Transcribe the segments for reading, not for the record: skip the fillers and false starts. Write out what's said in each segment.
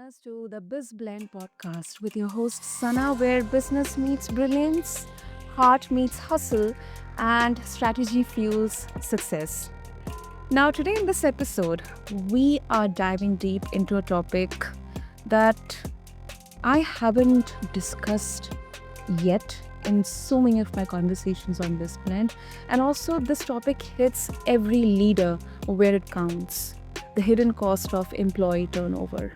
listeners, to the BizBlend Podcast with your host Sana, where business meets brilliance, heart meets hustle, and strategy fuels success. Now, today in this episode, we are diving deep into a topic that I haven't discussed yet in so many of my conversations on BizBlend. And also, this topic hits every leader where it counts: the hidden cost of employee turnover.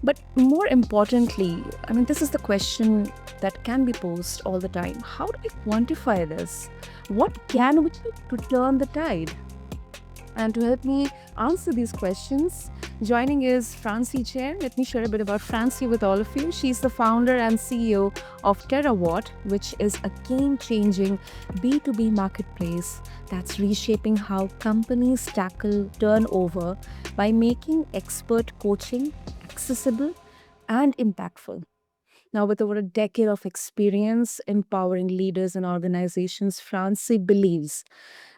But more importantly, this is the question that can be posed all the time. How do we quantify this? What can we do to turn the tide? And to help me answer these questions, joining is Francie Jain. Let me share a bit about Francie with all of you. She's the founder and CEO of Terawatt, which is a game-changing B2B marketplace that's reshaping how companies tackle turnover by making expert coaching accessible and impactful. Now, with over a decade of experience empowering leaders and organizations, Francie believes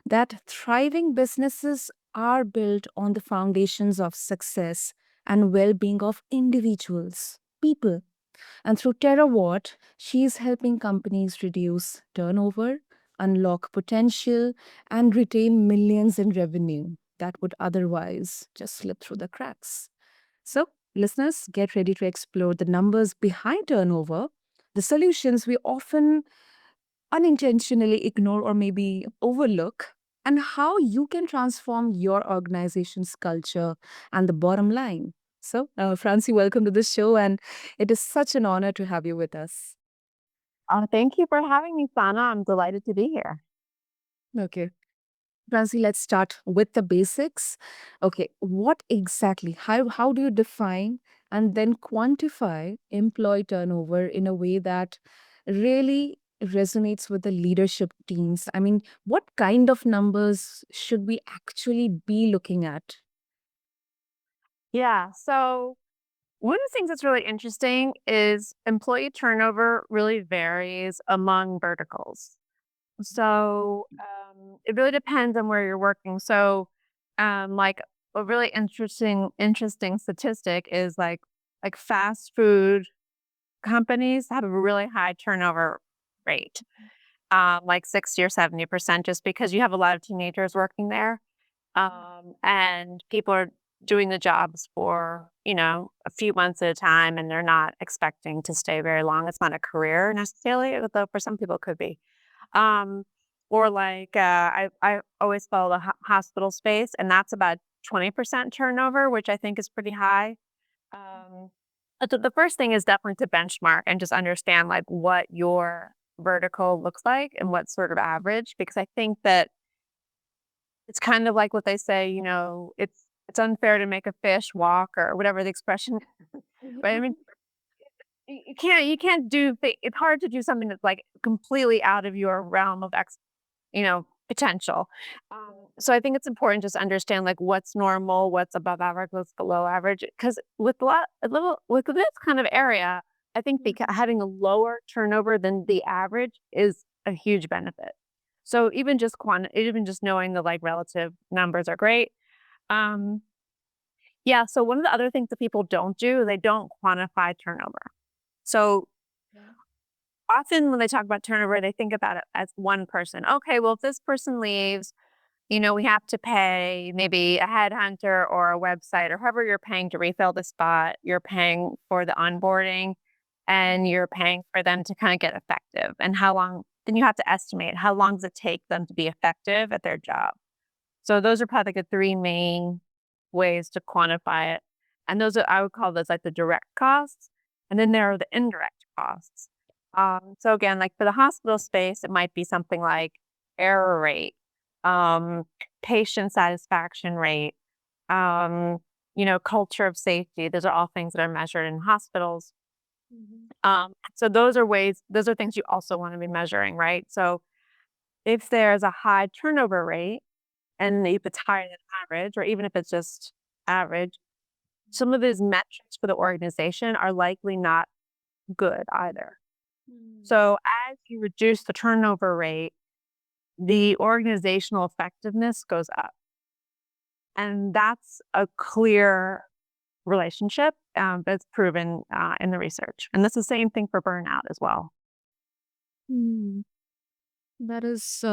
that thriving businesses are built on the foundations of success and well being of individuals, people. And through Terawatt, she is helping companies reduce turnover, unlock potential, and retain millions in revenue that would otherwise just slip through the cracks. So, listeners, get ready to explore the numbers behind turnover, the solutions we often unintentionally ignore or maybe overlook, and how you can transform your organization's culture and the bottom line. So, Francie, welcome to the show, and it is such an honor to have you with us. Thank you for having me, Sana. I'm delighted to be here. Okay. Francie, let's start with the basics. Okay, what exactly, how do you define and then quantify employee turnover in a way that really resonates with the leadership teams? What kind of numbers should we actually be looking at? Yeah. So, one of the things that's really interesting is employee turnover really varies among verticals. It really depends on where you're working. Like a really interesting statistic is like fast food companies have a really high turnover rate, like 60 or 70%, just because you have a lot of teenagers working there. And people are doing the jobs for, a few months at a time, and they're not expecting to stay very long. It's not a career necessarily, although for some people it could be. Um, I always follow the hospital space, and that's about 20% turnover, which I think is pretty high. Um, the first thing is definitely to benchmark and just understand like what your vertical looks like and what sort of average, because I think that it's kind of like what they say, it's unfair to make a fish walk or whatever the expression. But I mean, you can't it's hard to do something that's like completely out of your realm of potential. So I think it's important just to understand like what's normal, what's above average, what's below average. Because with this kind of area, I think having a lower turnover than the average is a huge benefit. So even just knowing the like relative numbers are great. Um, yeah. So one of the other things that people don't do, they don't quantify turnover. So often when they talk about turnover, they think about it as one person. Okay, well, if this person leaves, we have to pay maybe a headhunter or a website or whoever you're paying to refill the spot. You're paying for the onboarding and you're paying for them to kind of get effective. And how long, then you have to estimate how long does it take them to be effective at their job. So those are probably the three main ways to quantify it. And I would call those like the direct costs. And then there are the indirect costs. So again, like for the hospital space, it might be something like error rate, um, patient satisfaction rate, culture of safety. Those are all things that are measured in hospitals. So those are things you also want to be measuring, right? So if there's a high turnover rate, and if it's higher than average, or even if it's just average, some of these metrics for the organization are likely not good either. So as you reduce the turnover rate, the organizational effectiveness goes up. And that's a clear relationship. that's proven in the research. And that's the same thing for burnout as well. Hmm. That is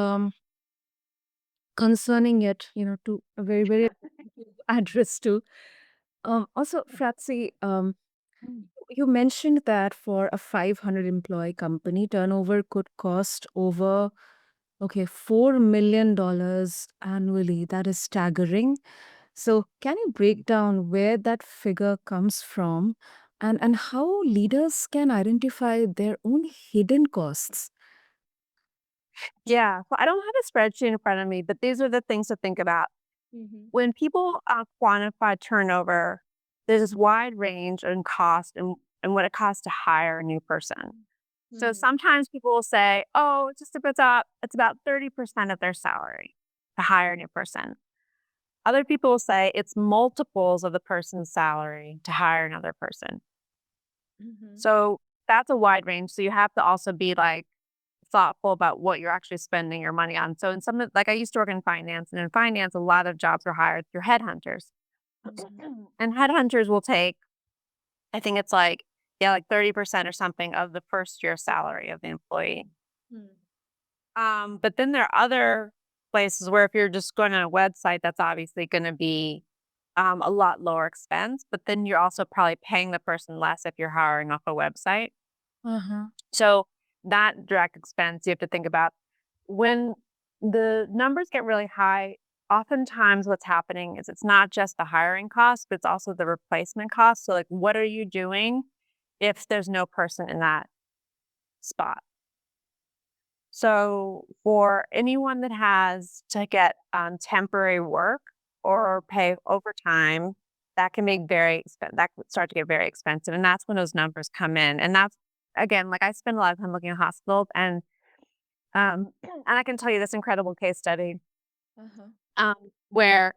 concerning yet, to a very, very address to. Also, Fratzi, you mentioned that for a 500 employee company, turnover could cost over, okay, $4 million annually. That is staggering. So, can you break down where that figure comes from and how leaders can identify their own hidden costs? Yeah. So I don't have a spreadsheet in front of me, but these are the things to think about. Mhm. When people quantify turnover, there's this wide range in cost and what it costs to hire a new person. So Mhm. sometimes people will say, oh, it's about 30% of their salary to hire a new person. Other people will say it's multiples of the person's salary to hire another person. Mhm. So that's a wide range. So you have to also be like thoughtful about what you're actually spending your money on. So in like I used to work in finance, and in finance, a lot of jobs are hired through headhunters. Mhm. And headhunters will take, I think it's like, yeah, like 30% or something of the first year salary of the employee. Mm. But then there are other places where if you're just going on a website, that's obviously going to be a lot lower expense. But then you're also probably paying the person less if you're hiring off a website. Uh-huh. So that direct expense you have to think about. When the numbers get really high, oftentimes what's happening is it's not just the hiring cost, but it's also the replacement cost. So, like, what are you doing if there's no person in that spot? So, for anyone that has to get temporary work or pay overtime, that can make that could start to get very expensive, and that's when those numbers come in. And that's again, like I spend a lot of time looking at hospitals, and I can tell you this incredible case study Uh-huh. where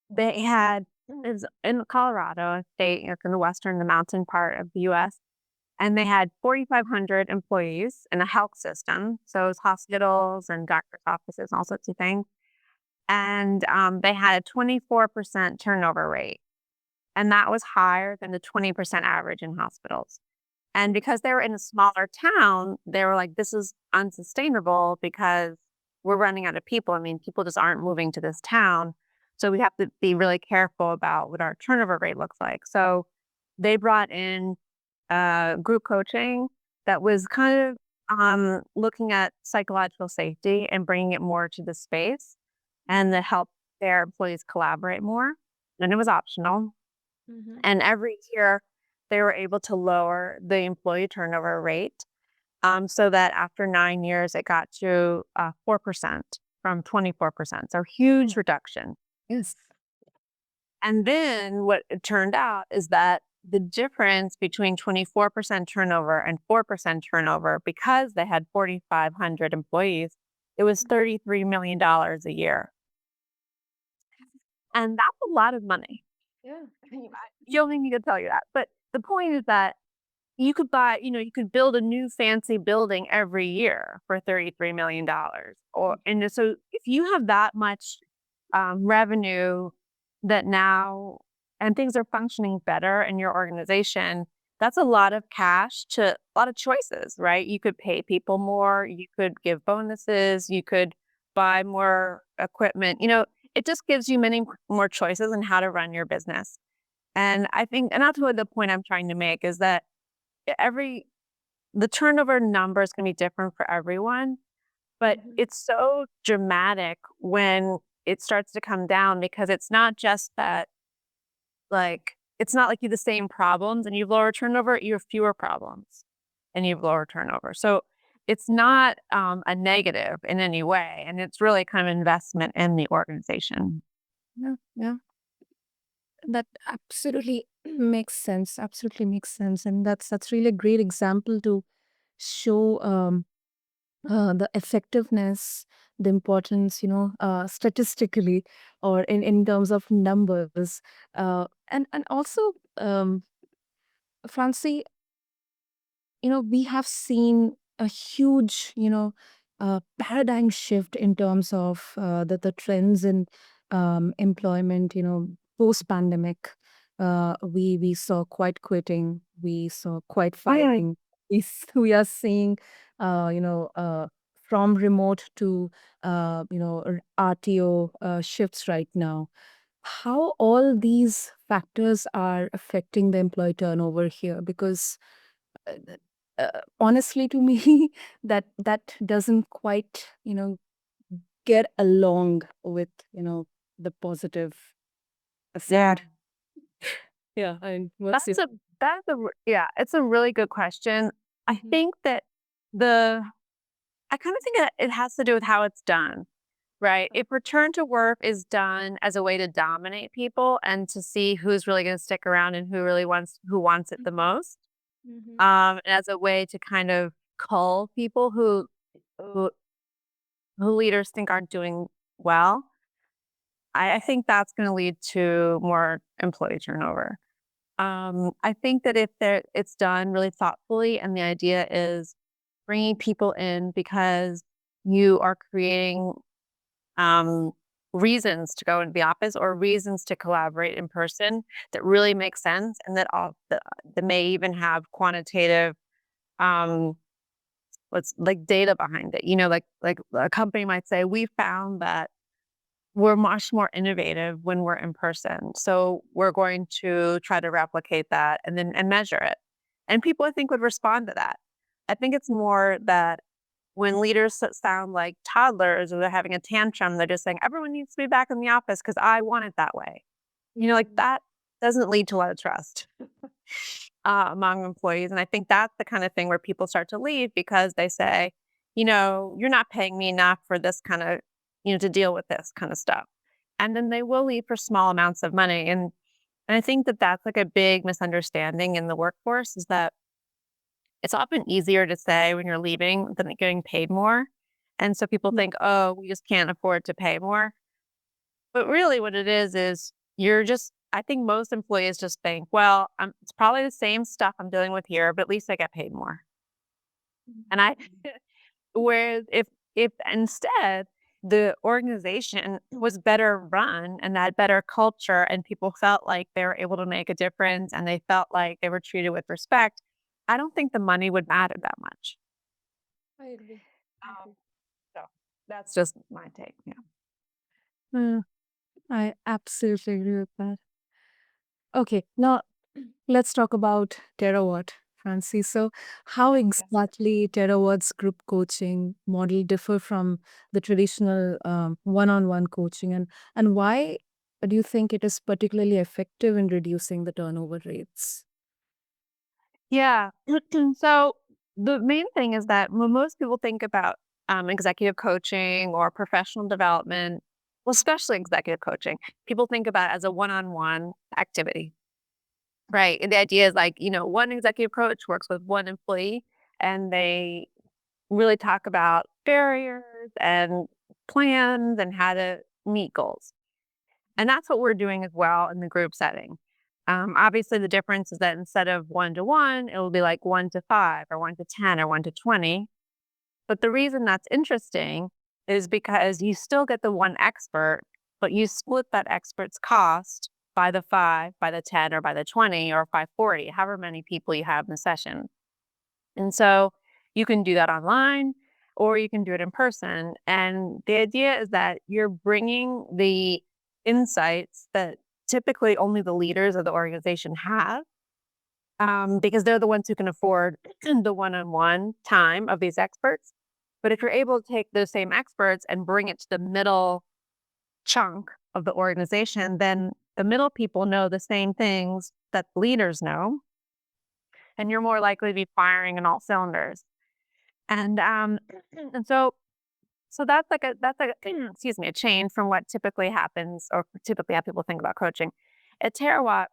they had it was in Colorado, a state, in the western, the mountain part of the U.S. And they had 4,500 employees in a health system. So it was hospitals and doctor's offices and all sorts of things. And they had a 24% turnover rate. And that was higher than the 20% average in hospitals. And because they were in a smaller town, they were like, this is unsustainable because we're running out of people. I mean, people just aren't moving to this town. So we have to be really careful about what our turnover rate looks like. So they brought in group coaching that was kind of looking at psychological safety and bringing it more to the space and to help their employees collaborate more. And it was optional. Mhm. And every year, they were able to lower the employee turnover rate so that after 9 years, it got to 4% from 24%. So huge reduction. Yes. And then what it turned out is that the difference between 24% turnover and 4% turnover, because they had 4,500 employees, it was $33 million a year. And that's a lot of money. Yeah. You don't need me to tell you that. But the point is that you could build a new fancy building every year for $33 million. So if you have that much revenue that now and things are functioning better in your organization, that's a lot of cash to a lot of choices, right? You could pay people more, you could give bonuses, you could buy more equipment. It just gives you many more choices on how to run your business. And I think, and that's what the point I'm trying to make is that every the turnover numbers can be different for everyone, but Mhm. it's so dramatic when it starts to come down because it's not just that, like, it's not like you have the same problems and you've lower turnover, you have fewer problems and you've lower turnover. So it's not a negative in any way. And it's really kind of investment in the organization. Yeah. Yeah. That absolutely makes sense. Absolutely makes sense. And that's really a great example to show the effectiveness, the importance, statistically or in terms of numbers. And also, Francie, we have seen a huge, paradigm shift in terms of the trends in employment, post pandemic. We saw quiet quitting, we saw quiet firing. We are seeing, you know, from remote to RTO shifts right now. How all these factors are affecting the employee turnover here? Because honestly, to me, that doesn't quite get along with the positive Yeah. side. Yeah, and what's That's your a yeah, it's a really good question. I Mhm. think that the I kind of think it has to do with how it's done, right? If return to work is done as a way to dominate people and to see who's really going to stick around and who wants it the Mhm. most, Mhm. as a way to kind of cull people who who leaders think aren't doing well, I think that's going to lead to more employee turnover. I think that if it's done really thoughtfully, and the idea is bringing people in because you are creating um, reasons to go into the office or reasons to collaborate in person that really make sense, and that may even have quantitative, um, what's like data behind it. Like a company might say, we found that we're much more innovative when we're in person. So we're going to try to replicate that and measure it. And people, I think, would respond to that. I think it's more that when leaders sound like toddlers or they're having a tantrum, they're just saying, everyone needs to be back in the office because I want it that way. Like that doesn't lead to a lot of trust among employees. And I think that's the kind of thing where people start to leave because they say, you're not paying me enough for this kind of, to deal with this kind of stuff. And then they will leave for small amounts of money. And I think that that's like a big misunderstanding in the workforce is that it's often easier to say when you're leaving than getting paid more. And so people think, oh, we just can't afford to pay more. But really, what it is I think most employees just think, well, it's probably the same stuff I'm dealing with here, but at least I get paid more. And whereas if instead the organization was better run and had better culture and people felt like they were able to make a difference and they felt like they were treated with respect, I don't think the money would matter that much. I agree. Um, so that's just my take. Yeah. Mm, I absolutely agree with that. Okay, now let's talk about Terawatt, Francie. So, how exactly Terawatt's group coaching model differ from the traditional one-on-one coaching, and why do you think it is particularly effective in reducing the turnover rates? Yeah. So the main thing is that when most people think about executive coaching or professional development, well, especially executive coaching, people think about it as a one-on-one activity, right? And the idea is like, one executive coach works with one employee and they really talk about barriers and plans and how to meet goals. And that's what we're doing as well in the group setting. Obviously, the difference is that instead of 1-to-1, it will be like 1-to-5 or 1-to-10 or 1-to-20. But the reason that's interesting is because you still get the one expert, but you split that expert's cost by the 5, by the 10, or by the 20, or by 40, however many people you have in the session. And so you can do that online or you can do it in person. And the idea is that you're bringing the insights that typically only the leaders of the organization have, because they're the ones who can afford the one on one time of these experts. But if you're able to take those same experts and bring it to the middle chunk of the organization, then the middle people know the same things that the leaders know, and you're more likely to be firing in all cylinders. And and so that's like a excuse me, a change from what typically happens or typically how people think about coaching. At Terawatt,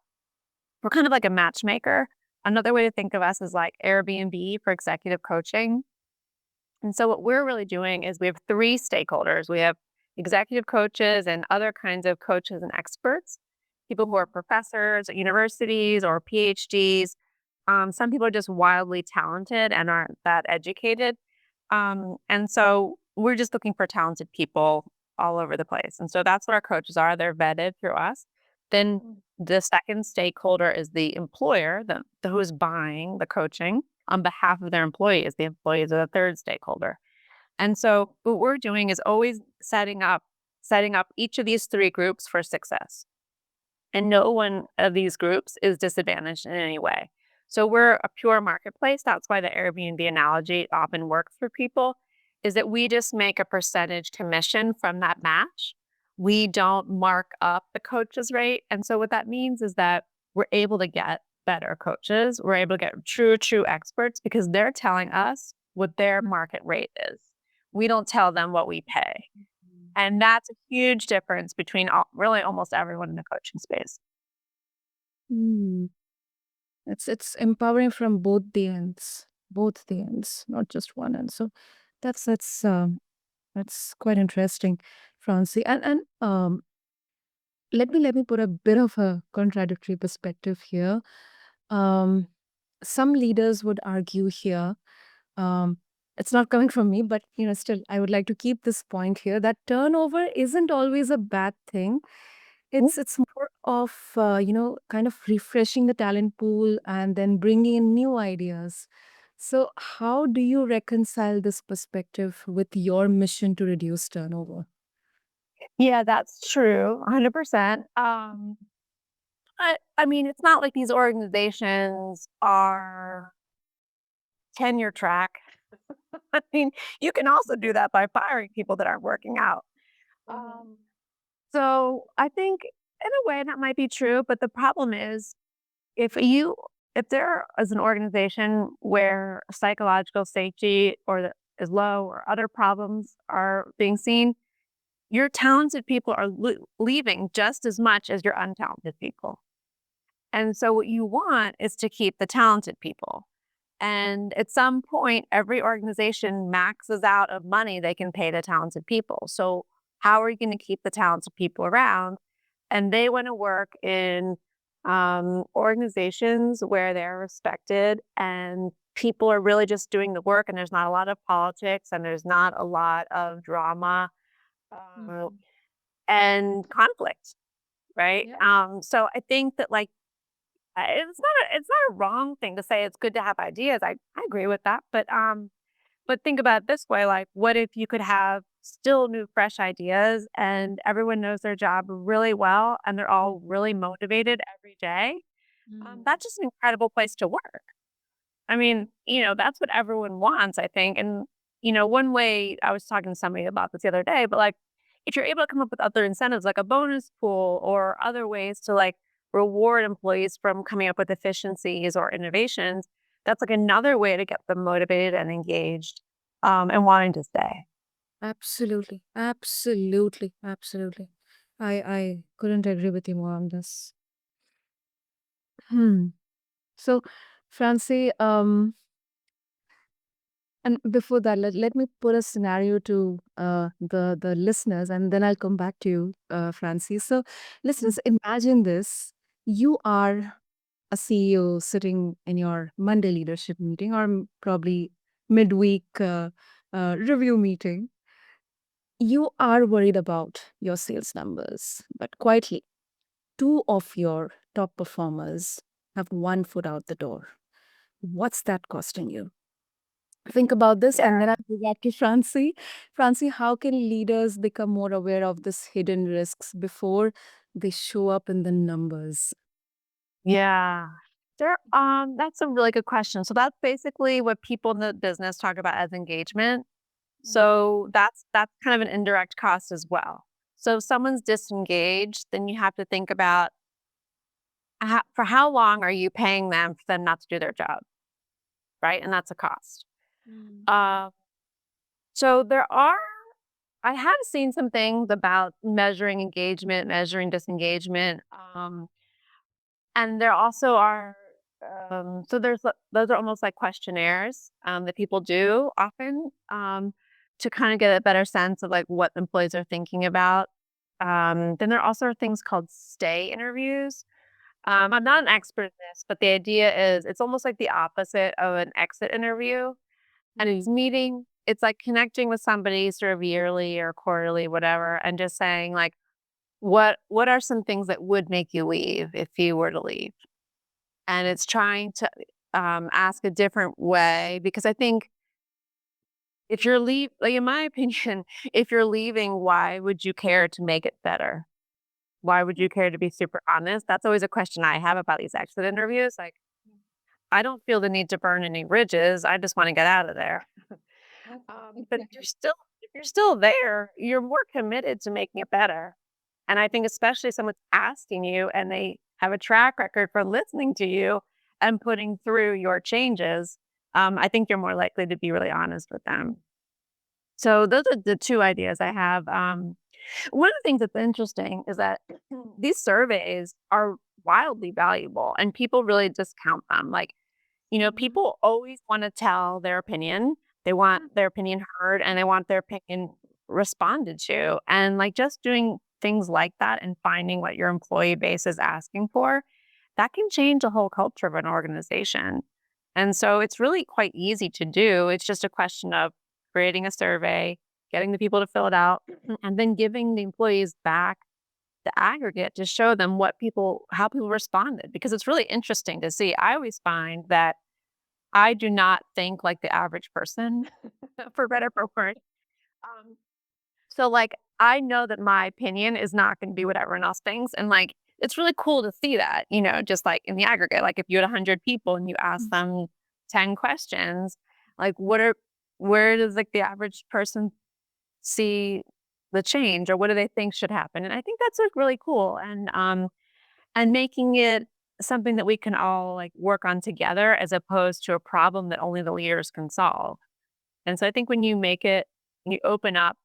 we're kind of like a matchmaker. Another way to think of us is like Airbnb for executive coaching. And so what we're really doing is we have three stakeholders. We have executive coaches and other kinds of coaches and experts, people who are professors at universities or PhDs. Some people are just wildly talented and aren't that educated. And so we're just looking for talented people all over the place. And so that's what our coaches are. They're vetted through us. Then the second stakeholder is the employer, the who is buying the coaching on behalf of their employees. The employees are the third stakeholder. And so what we're doing is always setting up each of these three groups for success. And no one of these groups is disadvantaged in any way. So we're a pure marketplace. That's why the Airbnb analogy often works for people, is that we just make a percentage commission from that match. We don't mark up the coach's rate. And so what that means is that we're able to get better coaches. We're able to get true experts because they're telling us what their market rate is. We don't tell them what we pay. And that's a huge difference between really almost everyone in the coaching space. Mm. It's empowering from both the ends, not just one end. So that's quite interesting, Francie. And let me put a bit of a contradictory perspective here. Um, some leaders would argue here, um, it's not coming from me, but still, I would like to keep this point here that turnover isn't always a bad thing. It's more of kind of refreshing the talent pool and then bringing in new ideas. So, how do you reconcile this perspective with your mission to reduce turnover? Yeah, that's true, 100%. I mean, it's not like these organizations are tenure track. I mean, you can also do that by firing people that aren't working out. Um, so I think in a way that might be true, but the problem is if there is an organization where psychological safety is low or other problems are being seen, your talented people are leaving just as much as your untalented people. And so what you want is to keep the talented people. And at some point, every organization maxes out of money they can pay the talented people. So how are you going to keep the talented people around? And they want to work in organizations where they're respected and people are really just doing the work and there's not a lot of politics and there's not a lot of drama uh, Mhm. and conflict, right? Yeah. So I think that it's not a wrong thing to say it's good to have ideas. I agree with that, but think about it this way: like, what if you could have still new, fresh ideas, and everyone knows their job really well, and they're all really motivated every day? Mm. That's just an incredible place to work. I mean, that's what everyone wants, I think. And, one way I was talking to somebody about this the other day, but like if you're able to come up with other incentives like a bonus pool or other ways to like reward employees from coming up with efficiencies or innovations, that's like another way to get them motivated and engaged and wanting to stay. Absolutely. Absolutely. Absolutely. I couldn't agree with you more on this. Hmm. So, Francie, and before that, let me put a scenario to the listeners, and then I'll come back to you, Francie. So, listeners, imagine this: you are a CEO sitting in your Monday leadership meeting, or probably midweek review meeting. You are worried about your sales numbers, but quietly, two of your top performers have one foot out the door. What's that costing you? Think about this, and Yeah. then I'll go back to Francie. Francie, how can leaders become more aware of this hidden risks before they show up in the numbers? Yeah. That's a really good question. So that's basically what people in the business talk about as engagement. So that's kind of an indirect cost as well. So if someone's disengaged, then you have to think about for how long are you paying them for them not to do their job, right? And that's a cost. Mm. Uh, so I have seen some things about measuring engagement, measuring disengagement, and there also are. Those are almost like questionnaires that people do often to kind of get a better sense of like what employees are thinking about. Then there also are things called stay interviews. I'm not an expert in this, but the idea is it's almost like the opposite of an exit interview. And it's like connecting with somebody sort of yearly or quarterly, whatever, and just saying, like, what are some things that would make you leave if you were to leave? And it's trying to ask a different way, because I think if you're like in my opinion, if you're leaving, why would you care to make it better? Why would you care to be super honest? That's always a question I have about these exit interviews. Like, I don't feel the need to burn any bridges. I just want to get out of there. But if you're still there, you're more committed to making it better. And I think especially if someone's asking you and they have a track record for listening to you and putting through your changes, I think you're more likely to be really honest with them. So those are the two ideas I have. One of the things that's interesting is that these surveys are wildly valuable and people really discount them. Like, people always want to tell their opinion. They want their opinion heard and they want their opinion responded to. And like just doing things like that and finding what your employee base is asking for, that can change the whole culture of an organization. And so it's really quite easy to do. It's just a question of creating a survey, getting the people to fill it out, and then giving the employees back the aggregate to show them how people responded, because it's really interesting to see. I always find that I do not think like the average person, for better or for worse. Um, so like I know that my opinion is not going to be what everyone else thinks, and like it's really cool to see that, just like in the aggregate. Like if you had 100 people and you ask them 10 questions, like where does like the average person see the change, or what do they think should happen? And I think that's like really cool, and making it something that we can all like work on together as opposed to a problem that only the leaders can solve. And so I think when you open up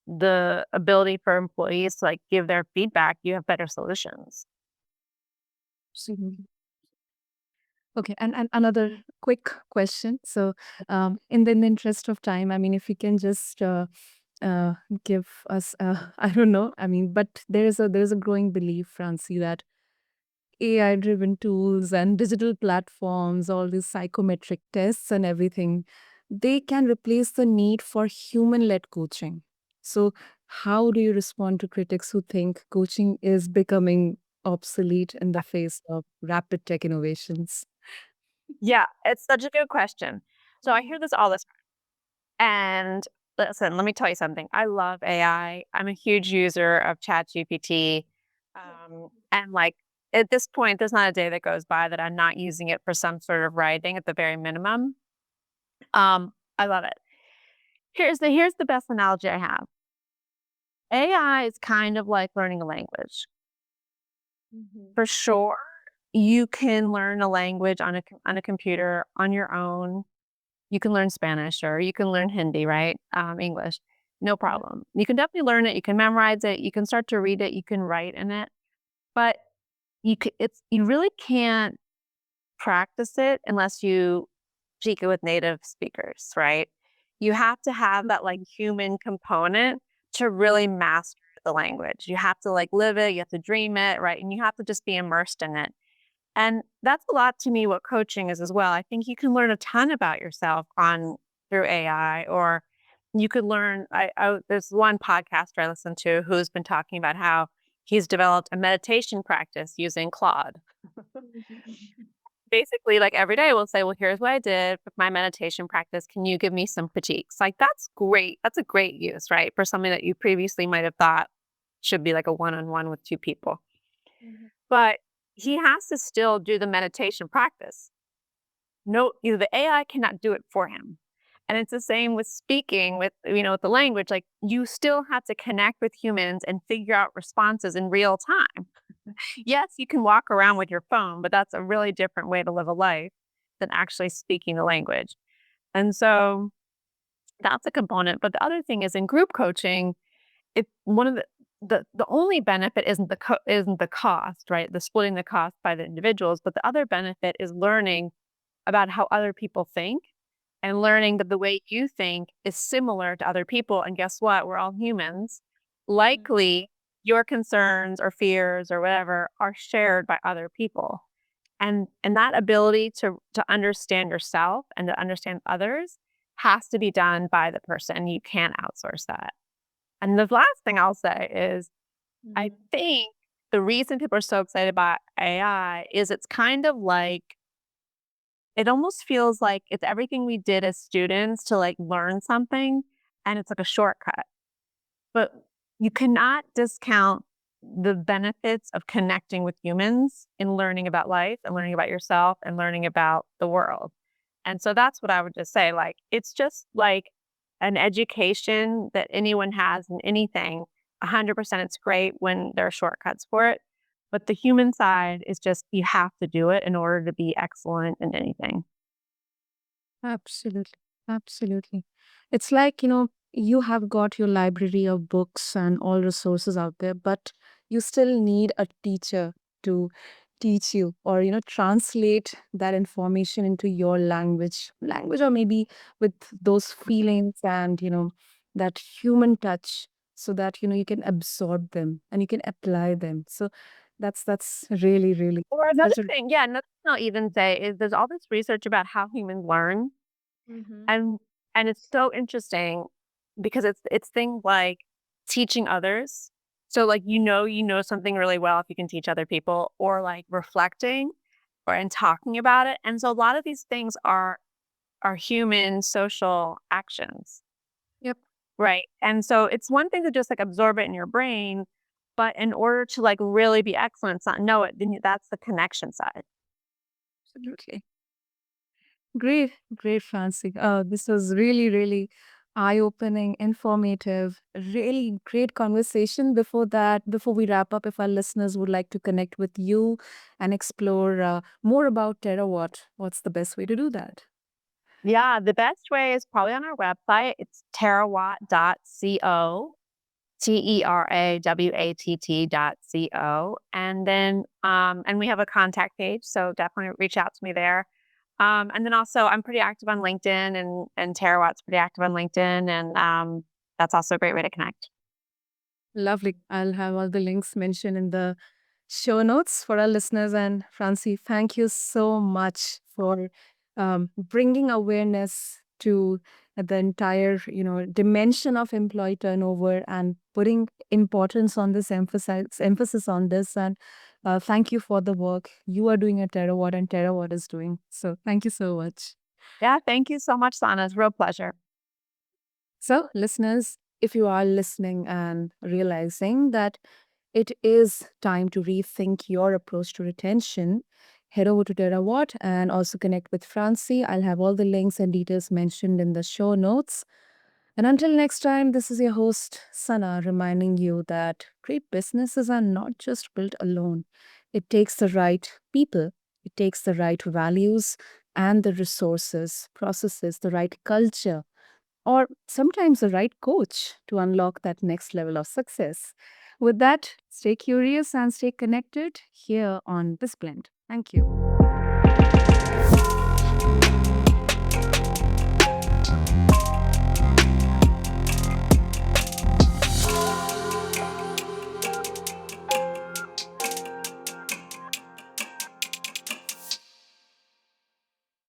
the ability for employees to like give their feedback, you have better solutions. Absolutely. Okay, and another quick question. So, in the interest of time, I mean, if you can just uh, give us, I don't know, I mean, but there is a growing belief, Francie, that AI-driven tools and digital platforms, all these psychometric tests and everything, they can replace the need for human-led coaching. So, how do you respond to critics who think coaching is becoming obsolete in the face of rapid tech innovations? Yeah, it's such a good question. So I hear this all the time. And listen, let me tell you something. I love AI. I'm a huge user of ChatGPT. And like at this point, there's not a day that goes by that I'm not using it for some sort of writing at the very minimum. I love it. Here's the best analogy I have. AI is kind of like learning a language. For sure, you can learn a language on a computer on your own. You can learn Spanish or you can learn Hindi, right? English, no problem. You can definitely learn it. You can memorize it. You can start to read it. You can write in it, but you really can't practice it unless you speak it with native speakers, right? You have to have that like human component to really master the language. You have to like live it. You have to dream it, right? And you have to just be immersed in it. And that's a lot to me what coaching is as well. I think you can learn a ton about yourself on through AI, or you could learn. There's one podcaster I listen to who's been talking about how he's developed a meditation practice using Claude. Basically, like every day we'll say, well, here's what I did with my meditation practice. Can you give me some critiques? Like that's great. That's a great use, right? For something that you previously might have thought should be like a one-on-one with two people. But he has to still do the meditation practice. No, the AI cannot do it for him. And it's the same with speaking with the language. Like you still have to connect with humans and figure out responses in real time. Yes, you can walk around with your phone, but that's a really different way to live a life than actually speaking the language. And so that's a component. But the other thing is in group coaching, if one of the only benefit isn't the cost, right? The splitting the cost by the individuals, but the other benefit is learning about how other people think and learning that the way you think is similar to other people. And guess what? We're all humans. Likely your concerns or fears or whatever are shared by other people. And that ability to understand yourself and to understand others has to be done by the person. You can't outsource that. And the last thing I'll say is I Mhm. think the reason people are so excited about AI is it's kind of like it almost feels like it's everything we did as students to like learn something and it's like a shortcut. But you cannot discount the benefits of connecting with humans in learning about life and learning about yourself and learning about the world. And so that's what I would just say. Like, it's just like an education that anyone has in anything. 100% it's great when there are shortcuts for it. But the human side is just you have to do it in order to be excellent in anything. Absolutely. Absolutely. It's like, you have got your library of books and all resources out there, but you still need a teacher to teach you or, translate that information into your language, or maybe with those feelings and, that human touch so that, you can absorb them and you can apply them. So that's really, really Or another such a thing, yeah, another thing I'll even say is there's all this research about how humans learn. Mhm. And and it's so interesting because it's things like teaching others. So, like, you know something really well if you can teach other people or, like, reflecting or and talking about it, and so a lot of these things are human social actions, Yep. right? And so it's one thing to just, like, absorb it in your brain, but in order to, like, really be excellent, it's not know it, then that's the connection side. Absolutely. Great, great, Francie. This was really, really eye-opening, informative, really great conversation. Before we wrap up, if our listeners would like to connect with you and explore more about Terawatt, what's the best way to do that? Yeah, the best way is probably on our website. It's terawatt.co. terawatt.co. And then, and we have a contact page, so definitely reach out to me there. And then also, I'm pretty active on LinkedIn, and Terawatt's pretty active on LinkedIn, and that's also a great way to connect. Lovely. I'll have all the links mentioned in the show notes for our listeners. And Francie, thank you so much for bringing awareness to the entire, dimension of employee turnover and putting importance on this emphasis on this. And thank you for the work you are doing at Terawatt and Terawatt is doing. So thank you so much. Yeah, thank you so much, Sana. It's a real pleasure. So, listeners, if you are listening and realizing that it is time to rethink your approach to retention, head over to Terawatt and also connect with Francie. I'll have all the links and details mentioned in the show notes. And until next time, this is your host, Sana, reminding you that great businesses are not just built alone. It takes the right people, it takes the right values and the resources, processes, the right culture or sometimes the right coach to unlock that next level of success. With that, stay curious and stay connected here on BizBlend. Thank you.